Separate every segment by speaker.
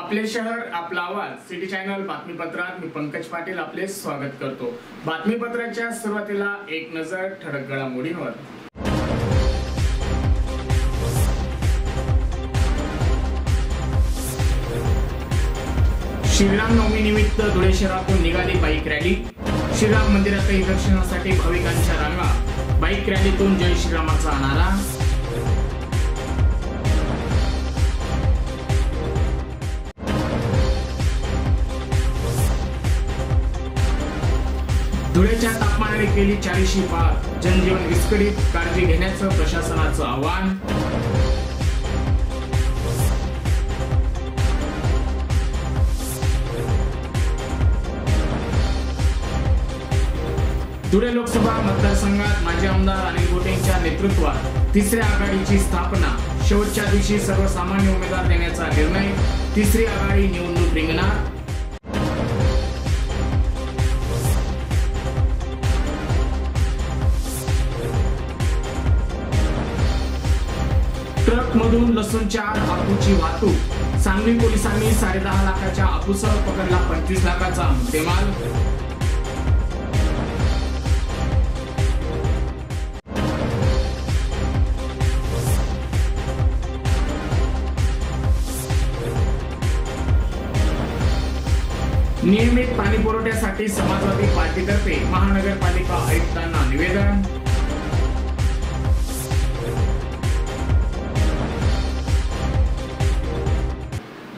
Speaker 1: आपले शहर आपला आवाज सिटी चॅनल बातमीपत्रात मी पंकज पाटील आपले स्वागत करतो। बातमीपत्राच्या सुरुवातीला एक नजर ठळक घडामोडींवर। श्रीराम नवमी निमित्त धुळे शहरातून निघाली बाईक रॅली। श्रीराम मंदिरातही दर्शनासाठी भाविकांच्या रांगा। बाईक रॅलीतून जय श्रीरामाचा नारा। धुळेच्या तापमानाने केली 40शी पार। जनजीवन विस्कळीत, काळजी घेण्याचं प्रशासनाचं आवाहन। धुळे लोकसभा मतदारसंघात माजी आमदार अनिल गोटेंच्या नेतृत्वात तिसऱ्या आघाडीची स्थापना। शेवटच्या दिवशी सर्वसामान्य उमेदवार देण्याचा निर्णय। तिसरी आघाडी निवडणूक रिंगणार। ट्रक मधून लसूणच्या हापूची वाहतूक। सांगली पोलिसांनी 10.5 लाखाच्या हापूसह पकडला 25 लाखाचा मुद्देमाल। नियमित पाणी पुरवठ्यासाठी समाजवादी पार्टीतर्फे महानगरपालिका आयुक्तांना निवेदन।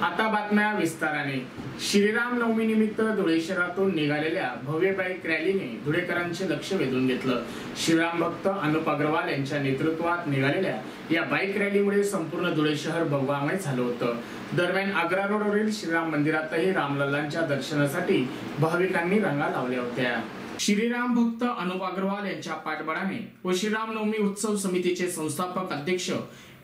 Speaker 1: आता बातम्या विस्ताराने। श्रीराम नवमी निमित्त धुळे शहरातून निघालेल्या भव्य बाईक रॅलीने धुळेकरांचे लक्ष वेधून घेतलं। श्रीराम भक्त अनुप अग्रवाल यांच्या नेतृत्वात निघालेल्या या बाईक रॅलीमुळे संपूर्ण धुळे शहर भगवामय झालं होतं। दरम्यान आग्रा रोडवरील श्रीराम मंदिरातही रामलल्लांच्या दर्शनासाठी भाविकांनी रांगा लावल्या होत्या। श्रीराम भक्त अनुप अग्रवाल यांच्या पाठबळाने व श्रीराम नवमी उत्सव समितीचे संस्थापक अध्यक्ष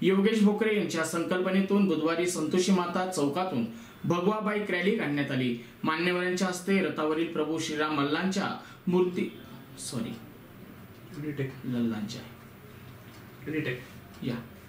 Speaker 1: योगेश भोकरे यांच्या संकल्पनेतून बुधवारी संतोषी माता चौकातून भगवा बाईक रॅली काढण्यात आली। मान्यवरांच्या हस्ते रथावरील प्रभू श्रीराम लल्लांच्या मूर्ती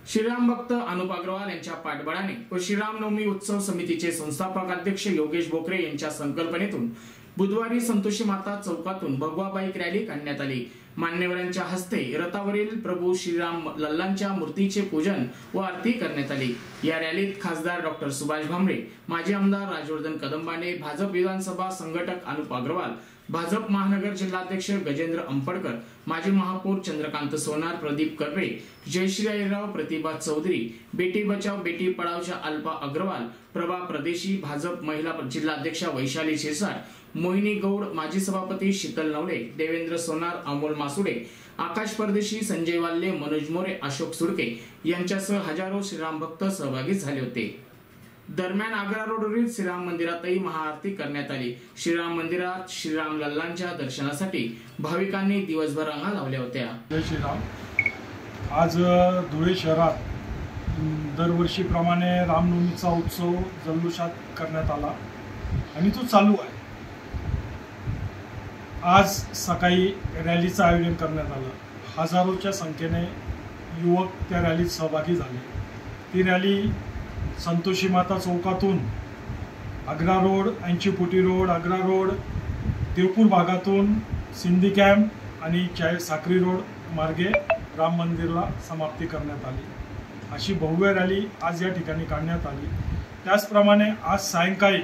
Speaker 1: श्रीराम भक्त अनुप अग्रवाल यांच्या पाठबळाने व श्रीराम नवमी उत्सव समितीचे संस्थापक अध्यक्ष योगेश भोकरे यांच्या संकल्पनेतून बुधवारी संतोषी माता चौकातून भगवा बाईक रॅली काढण्यात आली। मान्यवरांच्या हस्ते रथावरील प्रभू श्रीराम लल्लांच्या मूर्तीचे पूजन व आरती करण्यात आली। या रॅलीत खासदार डॉक्टर सुभाष भामरे, माजी आमदार राजवर्धन कदमबांडे, भाजप विधानसभा संघटक अनुप अग्रवाल, भाजप महानगर जिल्हाध्यक्ष गजेंद्र अंपडकर, माजी महापौर चंद्रकांत सोनार, प्रदीप कर्वे, जयश्री अहिरराव, प्रतिभा चौधरी, बेटी बचाओ बेटी पढाओच्या अल्पा अग्रवाल, प्रभा प्रदेशी, भाजप महिला जिल्हाध्यक्षा वैशाली शेसार, मोहिनी गौड, माजी सभापती शीतल नवले, देवेंद्र सोनार, अमोल मासुडे, आकाश परदेशी, संजय वाल्ले, मनोज मोरे, अशोक सुडके यांच्यासह हजारो श्रीराम भक्त सहभागी झाले होते। दरम्यान आग्रा रोडवरील श्रीराम मंदिरातही महाआरती करण्यात आली। श्रीराम मंदिरात श्रीराम लल्लांच्या दर्शनासाठी भाविकांनी दिवसभर रांगा लावल्या होत्या।
Speaker 2: जय श्रीराम। आज धुळे शहरात दरवर्षीप्रमाणे रामनवमीचा उत्सव जल्लोषात करण्यात आला आणि तो चालू आहे। आज सकाळी रॅलीचं आयोजन करण्यात आलं। हजारोच्या संख्येने युवक त्या रॅलीत सहभागी झाले। ती रॅली संतोषी माता चौकातून आग्रा रोड, 80 फुटी रोड, आग्रा रोड, तिरुपूर भागातून सिंधी कॅम्प आणि साक्री रोड मार्गे राम मंदिरला समाप्ती करण्यात आली। अशी भव्य रॅली आज या ठिकाणी काढण्यात आली। त्याचप्रमाणे आज सायंकाळी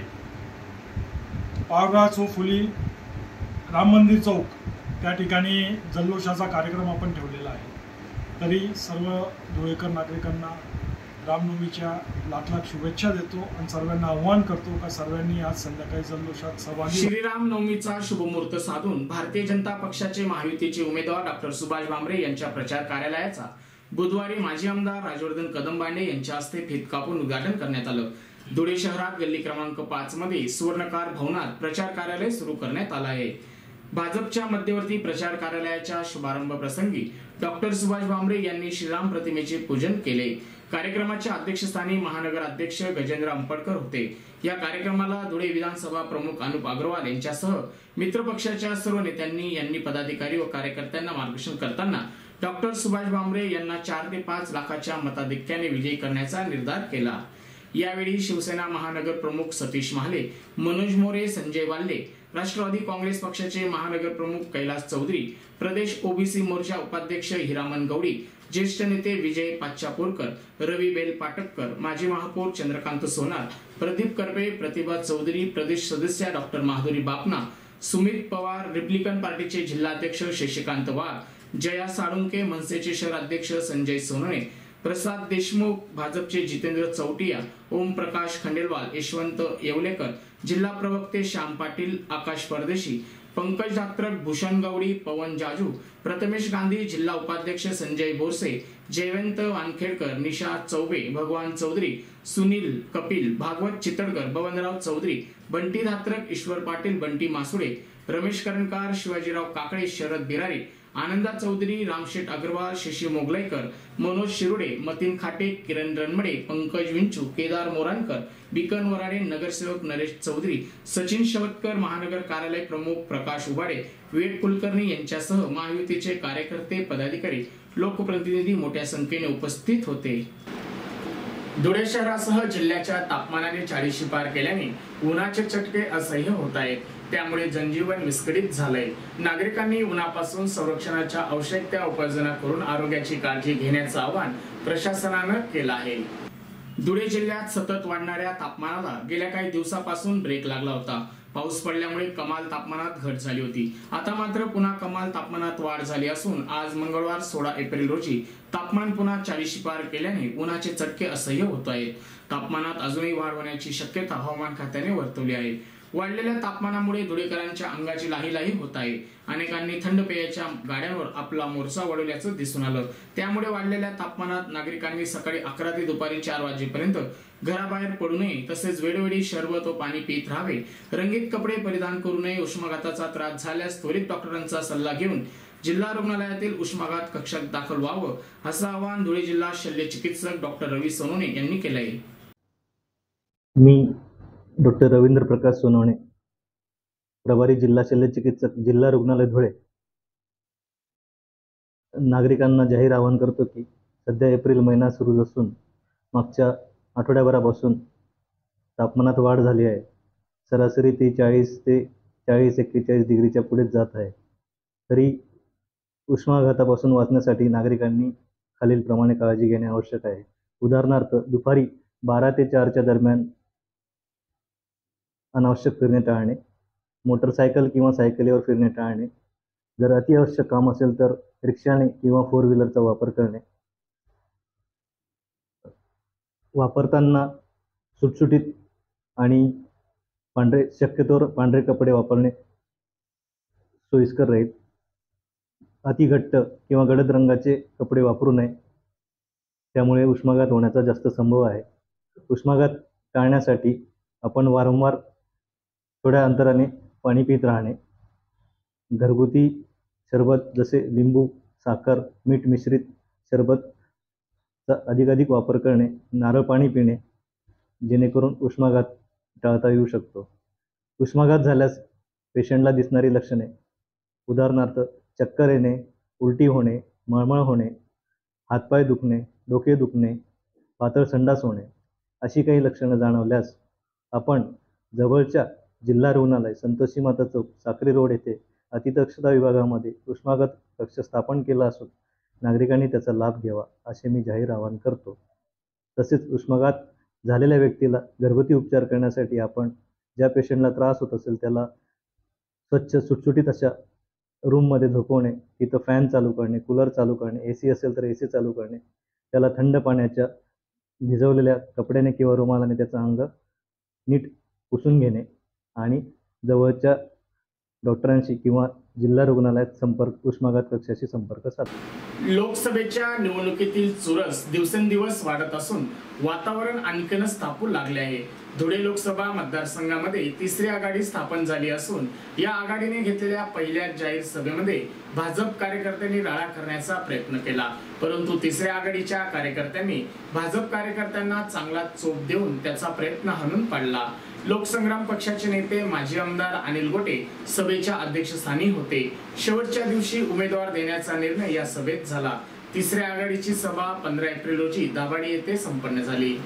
Speaker 2: पावरा चौफुली राम मंदिर चौक त्या ठिकाणी जल्लोषाचा कार्यक्रम आपण ठेवलेला आहे। तरी सर्व धुळेकर नागरिकांना रामनवमीच्या लाख लाख शुभेच्छा देतो आणि सर्वांना आवाहन करतो का सर्वांनी आज संध्याकाळी जल्लोषात सहभागी।
Speaker 1: श्रीराम नवमीचा शुभमुहूर्त साधून भारतीय जनता पक्षाचे महायुतीचे उमेदवार डॉक्टर सुभाष भामरे यांच्या प्रचार कार्यालयाचा बुधवारी माजी आमदार राजवर्धन कदमबांडे यांच्या हस्ते फीत कापून उद्घाटन करण्यात आलं। धुळे शहरात गल्ली क्रमांक 5 मध्ये सुवर्णकार भवनात प्रचार कार्यालय सुरू करण्यात आलं आहे। भाजपच्या मध्यवर्ती प्रचार कार्यालयाच्या शुभारंभ प्रसंगी डॉक्टर सुभाष भामरे यांनी श्रीराम प्रतिमेचे पूजन केले। कार्यक्रमाच्या अध्यक्षस्थानी महानगर अध्यक्ष गजेंद्र अंपडकर होते। या कार्यक्रमाला धुळे विधानसभा प्रमुख अनुप अग्रवाल यांच्यासह मित्र पक्षाच्या सर्व नेत्यांनी पदाधिकारी व कार्यकर्त्यांना मार्गदर्शन करताना डॉक्टर सुभाष भामरे यांना 4 ते 5 लाखाच्या मताधिक्याने विजयी करण्याचा निर्धार केला। यावेळी शिवसेना महानगर प्रमुख सतीश महाले, मनोज मोरे, संजय वाल्ले, राष्ट्रवादी काँग्रेस पक्षाचे महानगर प्रमुख कैलास चौधरी, प्रदेश ओबीसी मोर्चा उपाध्यक्ष हिरामन गौडी, ज्येष्ठ नेते विजय पाचापूरकर, रवी बेल पाटककर, माजी महापौर चंद्रकांत सोनार, प्रदीप करपे, प्रतिभा चौधरी, प्रदेश सदस्य डॉक्टर माधुरी बापना, सुमित पवार, रिपब्लिकन पार्टीचे जिल्हाध्यक्ष शशिकांत वाघ, जया साळुंके, मनसेचे शहराध्यक्ष संजय सोनवणे, प्रसाद देशमुख, भाजपचे जितेंद्र चौटिया, ओम प्रकाश खंडेलवाल, यशवंत येवलेकर, जिल्हा प्रवक्ते श्याम पाटील, आकाश परदेशी, पंकज धात्रक, भूषण गवडी, पवन जाजू, प्रथमेश गांधी, जिल्हा उपाध्यक्ष संजय बोरसे, जयवंत वानखेडकर, निशा चौबे, भगवान चौधरी, सुनील कपिल, भागवत चितळकर, बबनराव चौधरी, बंटी धात्रक, ईश्वर पाटील, बंटी मासुडे, रमेश करणकार, शिवाजीराव काकडे, शरद बिरारी, आनंदा चौधरी, रामशेठ अग्रवाल, शशी मोगलाईकर, मनोज शिरुडे, मतीन खाटे, किरण रणमडे, पंकज विंचू, केदार मोरानकर, बिकन वराडे, नगरसेवक नरेश चौधरी, सचिन शवतकर, महानगर कार्यालय प्रमुख प्रकाश उबाडे, विवेक कुलकर्णी यांच्यासह महायुतीचे कार्यकर्ते, पदाधिकारी, लोकप्रतिनिधी मोठ्या संख्येने उपस्थित होते. धुळे शहरासह जिल्ह्याच्या तापमानाने 40शी पार केल्याने उन्हाचे चटके असह्य होत आहेत. त्यामुळे जनजीवन विस्कळीत झालंय. नागरिकांनी उन्हापासून संरक्षणाच्या आवश्यक त्या उपाययोजना करून आरोग्याची काळजी घेण्याचं आवाहन प्रशासनानं केलं आहे. धुळे जिल्ह्यात सतत वाढणाऱ्या तापमानाला गेल्या काही दिवसापासून ब्रेक लागला होता. पाऊस पडल्यामुळे कमाल तापमानात घट झाली होती. आता मात्र पुन्हा कमाल तापमानात वाढ झाली असून आज मंगळवार 16 एप्रिल रोजी तापमान पुन्हा 40शी पार केल्याने उन्हाचे चटके असह्य होत आहेत. तापमानात अजूनही वाढ होण्याची शक्यता हवामान खात्याने वर्तवली आहे. वाढलेल्या तापमानामुळे धुळेकरांच्या अंगाची लाही होत आहे. अनेकांनी थंड पेयाच्या गाड्यांवर आपला मोर्चा वळवल्याचं दिसून आलं. त्यामुळे वाढलेल्या तापमानात नागरिकांनी सकाळी 11 ते दुपारी 4 वाजेपर्यंत घराबाहेर पडू नये. तसेच वेळोवेळी सरबत व पाणी पीत राहावे. रंगीत कपडे परिधान करू नये. उष्माघाताचा त्रास झाल्यास त्वरित डॉक्टरांचा सल्ला घेऊन जिल्हा रुग्णालयातील उष्माघात कक्षात दाखल व्हावं, असं आवाहन धुळे जिल्हा शल्य चिकित्सक डॉक्टर रवी सोनवणे यांनी केलं आहे.
Speaker 3: मी डॉक्टर रवींद्र प्रकाश सोनवणे, प्रभारी जिल्हा शल्य चिकित्सक, जिल्हा रुग्णालय धुळे, नागरिकांना जाहीर आवाहन करतो की सध्या एप्रिल महिना सुरू असून मागच्या आठवड्याभरापासून तापमानात वाढ झाली आहे. सरासरी ती 40 ते 40-41 डिग्रीच्या पुढेच जात आहे. तरी उष्माघातापासून वाचण्यासाठी नागरिकांनी खालीलप्रमाणे काळजी घेणे आवश्यक आहे. उदाहरणार्थ, दुपारी 12 ते 4च्या दरम्यान अनावश्यक फिरणे टाळणे, मोटरसायकल किंवा सायकलीवर फिरणे टाळणे, जर अतिआवश्यक काम असेल तर रिक्षाने किंवा 4 व्हीलरचा वापर करणे, वापरताना सुटसुटीत आणि शक्यतोवर पांढरे कपडे वापरणे सोयीस्कर राहील. अति घट्ट किंवा गडद रंगाचे कपडे वापरू नये, त्यामुळे उष्माघात होण्याचा जास्त संभव आहे. उष्माघात टाळण्यासाठी आपण वारंवार थोड्या अंतराने पाणी पित राहणे, घरगुती सरबत जसे लिंबू, साखर, मीठ मिश्रित सरबतचा अधिकाधिक वापर करणे, नारळ पाणी पिणे, जेणेकरून उष्माघात टाळता येऊ शकतो. उष्माघात झाल्यास पेशंटला दिसणारी लक्षणे, उदाहरणार्थ चक्कर येणे, उलटी होणे, मळमळ होणे, हातपाय दुखणे, डोके दुखणे, पातळ संडास होणे, अशी काही लक्षणं जाणवल्यास आपण जवळच्या जिल्हा रुग्णालय, संतोषी माता चौक, साक्री रोड येथे अतिदक्षता विभागामध्ये उष्माघात कक्ष स्थापन केला असून नागरिकांनी त्याचा लाभ घ्यावा, असे मी जाहीर आवाहन करतो. तसेच उष्माघात झालेल्या व्यक्तीला घरगुती उपचार करण्यासाठी आपण ज्या पेशंटला त्रास होत असेल त्याला स्वच्छ सुटसुटीत अशा रूममध्ये झोपवणे, तिथं फॅन चालू करणे, कूलर चालू करणे, AC असेल तर AC चालू करणे, त्याला थंड पाण्याच्या भिजवलेल्या कपड्याने किंवा रुमालाने त्याचं अंग नीट पुसून घेणे आणि जवळच्या डॉक्टरांशी किंवा जिल्हा रुग्णालयात उष्माघात कक्षाशी संपर्क साधा.
Speaker 1: लोकसभेच्या निवडणुकीतील चुरस दिवसेंदिवस वाढत असून वातावरण आणखीनच तापू लागले आहे. धुळे लोकसभा मतदारसंघामध्ये तिसरी आघाडी स्थापन झाली असून या आघाडीने घेतलेल्या पहिल्या जाहीर सभेमध्ये भाजप कार्यकर्त्यांनी राडा करण्याचा प्रयत्न केला, परंतु तिसऱ्या आघाडीच्या कार्यकर्त्यांनी भाजप कार्यकर्त्यांना चांगला चोप देऊन त्याचा प्रयत्न हाणून पाडला. लोकसंग्राम पक्षाचे नेते माजी आमदार अनिल गोटे सभेच्या अध्यक्षस्थानी होते. शेवटच्या दिवशी उमेदवार देण्याचा निर्णय या सभेत झाला. तिसऱ्या आघाडीची सभा 15 एप्रिल रोजी दाभाडी येथे संपन्न झाली.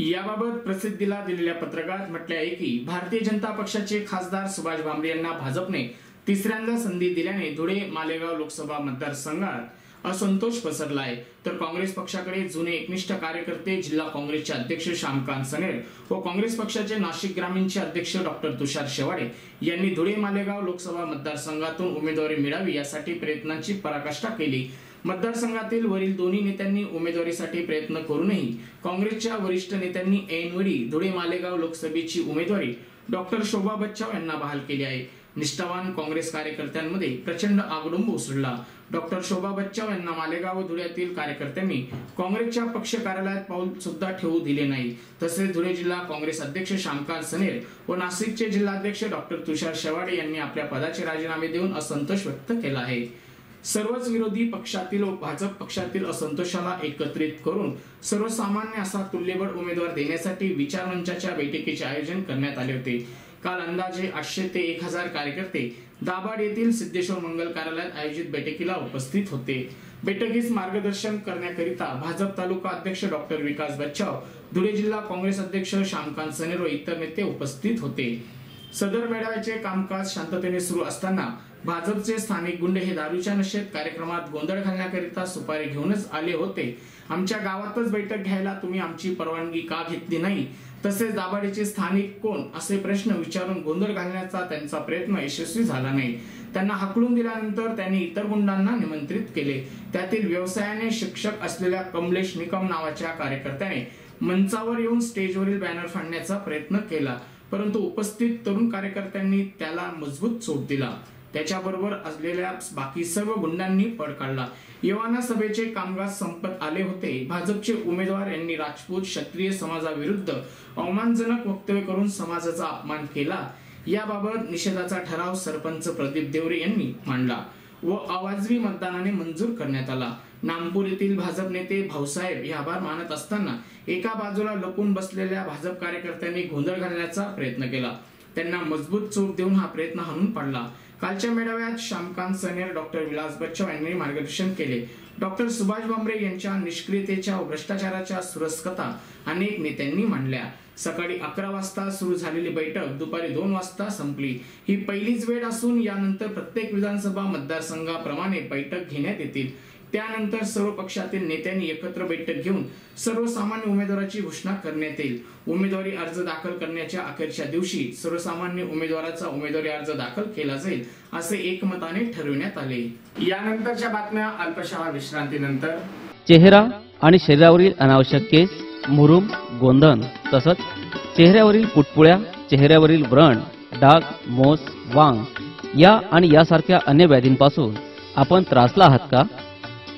Speaker 1: याबाबत प्रसिद्धीला दिलेल्या पत्रकात म्हटले आहे की भारतीय जनता पक्षाचे खासदार सुभाष भामरे यांना भाजपने तिसऱ्यांदा संधी दिल्याने धुळे मालेगाव लोकसभा मतदारसंघात असंतोष पसरला आहे, तर काँग्रेस पक्षाकडे जुने एकनिष्ठ कार्यकर्ते जिल्हा काँग्रेसचे अध्यक्ष श्यामकांत सनेर व काँग्रेस पक्षाचे नाशिक ग्रामीणचे अध्यक्ष डॉक्टर तुषार शेवाडे यांनी धुळे मालेगाव लोकसभा मतदारसंघातून उमेदवारी मिळावी यासाठी प्रयत्नांची पराकाष्ठा केली। मतदारसंघातील वरील दोन्ही नेत्यांनी उमेदवारीसाठी प्रयत्न करूनही काँग्रेसच्या वरिष्ठ नेत्यांनी ऐनवेळी धुळे मालेगाव लोकसभेची उमेदवारी डॉक्टर शोभा बच्चाव यांना बहाल केली आहे। निष्ठावान काँग्रेस कार्यकर्त्यांमध्ये प्रचंड आगडोंब उसळला। डॉक्टर शोभा बच्चाव यांना मालेगाव व धुळ्यातील कार्यकर्त्यांनी काँग्रेसच्या पक्ष कार्यालयात पाऊल सुद्धा ठेवू दिले नाही। तसेच धुळे जिल्हा काँग्रेस अध्यक्ष श्यामकांत सनेर व नाशिकचे जिल्हाध्यक्ष डॉक्टर तुषार शेवाडे यांनी आपल्या पदाचे राजीनामे देऊन असंतोष व्यक्त केला आहे। सर्वच विरोधी पक्षातील व भाजप पक्षातील असंतोषाला एकत्रित करून सर्वसामान्य असा तुल्यबळ उमेदवार देण्यासाठी विचारमंचाच्या बैठकीचे आयोजन करण्यात आले होते। काल अंदाजे 800 ते 1000 कार्यकर्ते दाभाड येथील सिद्धेश्वर मंगल कार्यालयात आयोजित बैठकीला उपस्थित होते। बैठकीस मार्गदर्शन करण्याकरिता भाजप तालुका अध्यक्ष डॉक्टर विकास बच्चाव, धुळे जिल्हा काँग्रेस अध्यक्ष श्यामकांत सनेर व इतर नेते उपस्थित होते। सदर मेळाव्याचे कामकाज शांततेने सुरू असताना भाजपचे स्थानिक गुंड हे दारूच्या नशेत कार्यक्रमात गोंधळ घालण्याकरिता सुपारी घेऊनच आले होते। आमच्या गावातच बैठक घ्यायला तुम्ही आमची परवानगी का घेतली नाही, तसेच दाभाडेचे स्थानिक कोण असे प्रश्न विचारून गोंधळ घालण्याचा त्यांचा प्रयत्न यशस्वी झाला नाही। त्यांना हाकलून दिल्यानंतर त्यांनी इतर गुंडांना निमंत्रित केले। त्यातील व्यवसायाने शिक्षक असलेल्या कमलेश निकम नावाच्या कार्यकर्त्याने मंचावर येऊन स्टेजवरील बॅनर फाडण्याचा प्रयत्न केला, परंतु उपस्थित तरुण कार्यकर्त्यांनी त्याला मजबूत चोप दिला। त्याच्याबरोबर असलेल्या बाकी सर्व गुंडांनी पळ काढला। येवाना सभेचे कामकाज संपत आले होते। भाजपचे उमेदवार यांनी राजपूत क्षत्रिय समाजाविरुद्ध अवमानजनक वक्तव्य करून समाजाचा अपमान केला। याबाबत निषेधाचा ठराव सरपंच प्रदीप देवरे यांनी मांडला व अवाजवी मतदानाने मंजूर करण्यात आला। नामपूर येथील भाजप नेते भाऊसाहेब हे आभार मानत असताना एका बाजूला लपून बसलेल्या भाजप कार्यकर्त्यांनी गोंधळ घालण्याचा प्रयत्न केला। त्यांना मजबूत चोप देऊन हा प्रयत्न हाणून पाडला। कालच्या मेळाव्यात श्यामकांत सनेर, डॉक्टर विलास बच्चाव यांनी मार्गदर्शन केले। डॉक्टर सुभाष भामरे यांच्या निष्क्रियतेच्या व भ्रष्टाचाराच्या सुरस कथा अनेक नेत्यांनी मांडल्या। सकाळी 11 वाजता सुरू झालेली बैठक दुपारी 2 वाजता संपली। ही पहिलीच वेळ असून यानंतर प्रत्येक विधानसभा मतदारसंघाप्रमाणे बैठक घेण्यात येतील। त्यानंतर सर्व पक्षातील नेत्यांनी एकत्र बैठक घेऊन सर्वसामान्य उमेदवाराची घोषणा करण्यात येईल। उमेदवारी अर्ज दाखल करण्याच्या अखेरच्या दिवशी सर्वसामान्य उमेदवाराचा उमेदवारी अर्ज दाखल केला जाईल असे एकमताने ठरविण्यात आले। यानंतरच्या बातम्या अल्पशा विश्रांतीनंतर।
Speaker 4: चेहरा आणि शरीरावरील अनावश्यक केस, मुरूम, गोंधन तसंच चेहऱ्यावरील पुटपुळ्या, चेहऱ्यावरील व्रण, डाग, मोस, वांग या आणि यासारख्या अन्य व्याधींपासून आपण त्रासला आहात का?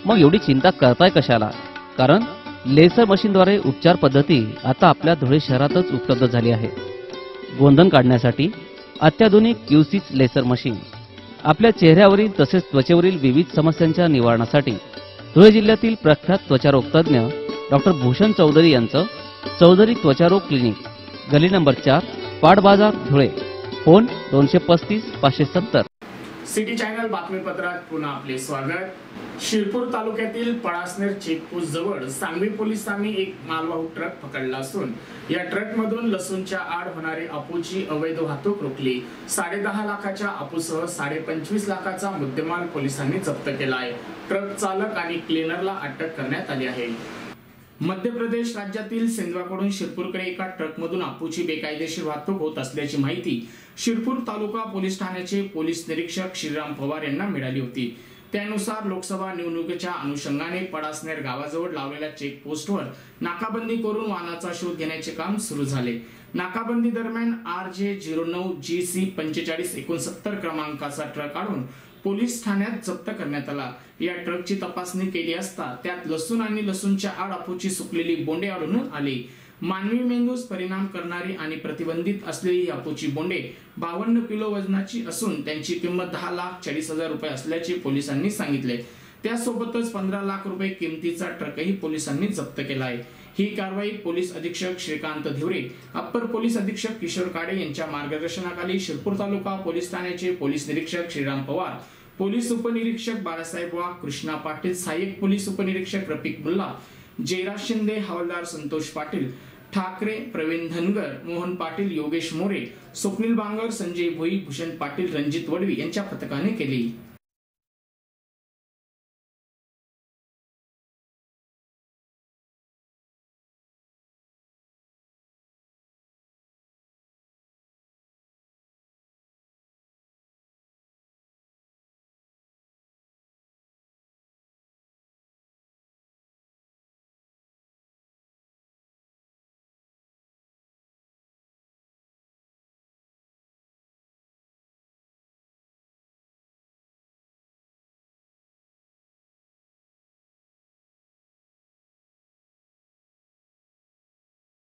Speaker 4: मग एवढी चिंता करताय कशाला? कारण लेसर मशीनद्वारे उपचार पद्धती आता आपल्या धुळे शहरातच उपलब्ध झाली आहे। गोंधन काढण्यासाठी अत्याधुनिक क्यूसिस लेसर मशीन आपल्या चेहऱ्यावरील तसेच त्वचेवरील विविध समस्यांच्या निवारणासाठी धुळे जिल्ह्यातील प्रख्यात त्वचारोग तज्ञ डॉक्टर भूषण चौधरी यांचं चौधरी त्वचारोग क्लिनिक, गली नंबर 4, पाट बाजार, धुळे। फोन 235 570।
Speaker 1: सिटी चॅनल बातमीपत्रात पुन्हा आपले स्वागत। शिरपूर तालुक्यातील पळासनेर चेकपोस्ट जवळ सांगवी पोलिसांनी एक मालवाहू ट्रक पकडला असून या ट्रकमधून लसूणच्या आड होणारी अफूची अवैध वाहतूक रोखली। 10.5 लाखाच्या अफूसह 25.5 लाखाचा मुद्देमाल पोलिसांनी जप्त केला आहे। ट्रक चालक आणि क्लीनरला अटक करण्यात आली आहे। मध्य प्रदेश राज्यातील सेंद्राकडून शिरपूरकडे एका ट्रकमधून अफूची बेकायदेशीर वाहतूक होत असल्याची माहिती शिरपूर तालुका पोलीस ठाण्याचे पोलीस निरीक्षक श्रीराम पवार यांना मिळाली होती। त्यानुसार लोकसभा निवडणुकीच्या अनुषंगाने पळासनेर गावाजवळ लावलेल्या चेकपोस्टवर नाकाबंदी करून वाहनाचा शोध घेण्याचे काम सुरू झाले। नाकाबंदी दरम्यान RJ09GC 4569 क्रमांकाचा ट्रक काढून पोलीस ठाण्यात जप्त करण्यात आला। या ट्रकची तपासणी केली असता त्यात लसूण आणि लसूणच्या आड अफूची सुकलेली बोंडे आढळून आली। मानवी मेंदूस परिणाम करणारी आणि प्रतिबंधित असलेली ही अफूची बोंडे 52 किलो वजनाची असून त्यांची किंमत 10,40,000 रुपये असल्याचे पोलिसांनी सांगितले। त्यासोबतच 15 लाख रुपये किमतीचा ट्रकही पोलिसांनी जप्त केला आहे। ही कारवाई पोलीस अधीक्षक श्रीकांत धिवरे, अप्पर पोलीस अधीक्षक किशोर काडे यांच्या मार्गदर्शनाखाली शिरपूर तालुका पोलीस ठाण्याचे पोलीस निरीक्षक श्रीराम पवार, पोलीस उपनिरीक्षक बाळासाहेब वाघ, कृष्णा पाटील, सहाय्यक पोलीस उपनिरीक्षक रफिक मुल्ला, जयराज शिंदे, हवालदार संतोष पाटील, ठाकरे, प्रवीण धनगर, मोहन पाटील, योगेश मोरे, स्वप्नील बांगर, संजय भोई, भूषण पाटील, रणजित वडवी यांच्या पथकाने केली.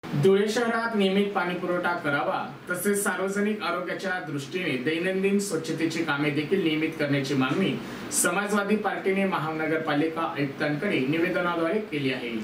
Speaker 1: धुळे शहरात नियमित पाणी पुरवठा करावा, तसेच सार्वजनिक आरोग्याच्या दृष्टीने दैनंदिन स्वच्छतेची कामे देखील नियमित करण्याची मागणी समाजवादी पार्टीने महानगरपालिका आयुक्तांकडे निवेदनाद्वारे केली आहे.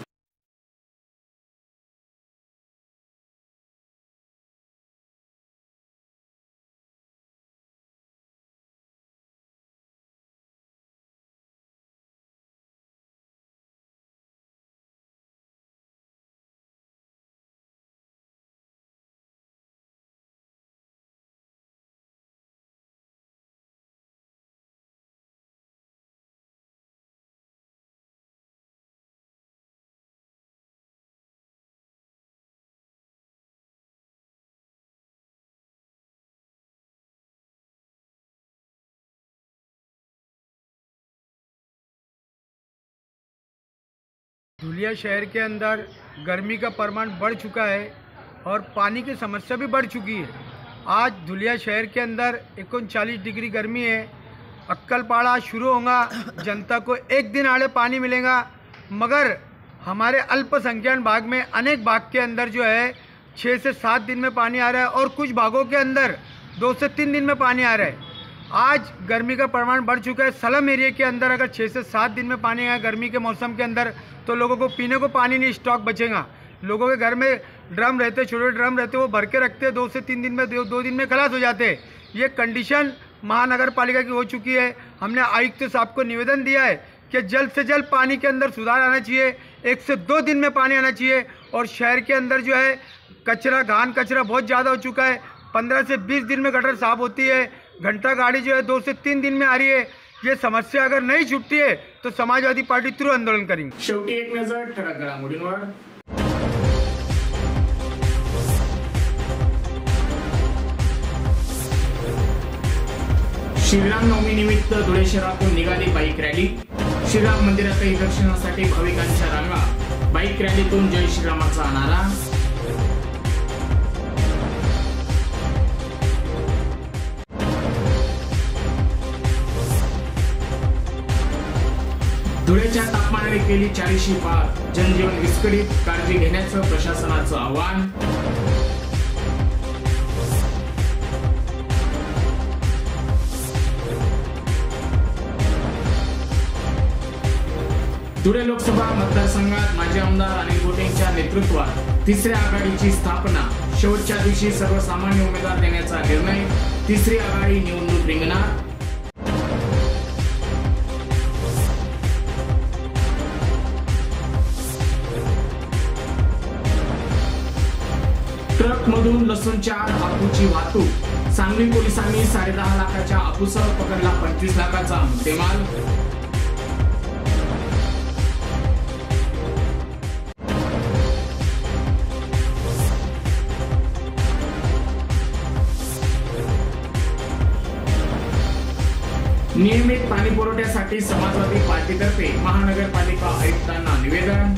Speaker 5: धुलिया शहर के अंदर गर्मी का परिमाण बढ़ चुका है और पानी की समस्या भी बढ़ चुकी है. आज धुलिया शहर के अंदर 39 डिग्री गर्मी है. अक्कलपाड़ा शुरू होगा, जनता को एक दिन आड़े पानी मिलेगा, मगर हमारे अल्पसंख्यक भाग में अनेक भाग के अंदर जो है 6 से 7 दिन में पानी आ रहा है और कुछ भागों के अंदर 2 से 3 दिन में पानी आ रहा है. आज गर्मी का परिमाण बढ़ चुका है. सलम एरिया के अंदर अगर 6 से 7 दिन में पानी आया गर्मी के मौसम के अंदर, तो लोगों को पीने को पानी नहीं स्टॉक बचेगा. लोगों के घर में ड्रम रहते, छोटे ड्रम रहते, वो भर के रखते, 2 से 3 दिन में 2 दिन में खलास हो जाते. ये कंडीशन महानगर पालिका की हो चुकी है. हमने आयुक्त साहब को निवेदन दिया है कि जल्द से जल्द पानी के अंदर सुधार आना चाहिए. 1 से 2 दिन में पानी आना चाहिए. और शहर के अंदर जो है कचरा, घान कचरा बहुत ज़्यादा हो चुका है. 15 से 20 दिन में गटर साफ होती है, घंटा गाड़ी जो है 2 से 3 दिन में आ रही है. ये समस्या अगर नहीं छुटती है तो समाजवादी पार्टी तीव्र आंदोलन करेंगे.
Speaker 1: शेवटी एक नजर ठळक घडामोडींवर. श्रीराम नवमी निमित्त धुळे शहरातून निघाली बाईक रॅली. श्रीराम मंदिरातही दर्शनासाठी भाविकांच्या रांगा. बाईक रॅलीतून जय श्रीरामाचा नारा. धुळेच्या तापमानाने केली 40शी पार. जनजीवन विस्कळीत, काळजी घेण्याचं प्रशासनाचं आवाहन. धुळे लोकसभा मतदारसंघात माजी आमदार अनिल गोटेंच्या नेतृत्वात तिसऱ्या आघाडीची स्थापना. शेवटच्या दिवशी सर्वसामान्य उमेदवार देण्याचा निर्णय. तिसरी आघाडी निवडणूक रिंगणार. ट्रकमधून लसूणच्या अफूची वाहतूक. सांगली पोलिसांनी 10.5 लाखाच्या अफूसह पकडला 25 लाखाचा मुद्देमाल. नियमित पाणी पुरवठ्यासाठी समाजवादी पार्टीतर्फे महानगरपालिका आयुक्तांना निवेदन.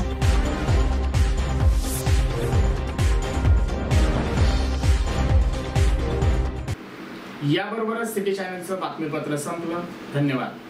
Speaker 1: याबरोबरच सिटी चॅनलचं बातमीपत्र संपलं. धन्यवाद.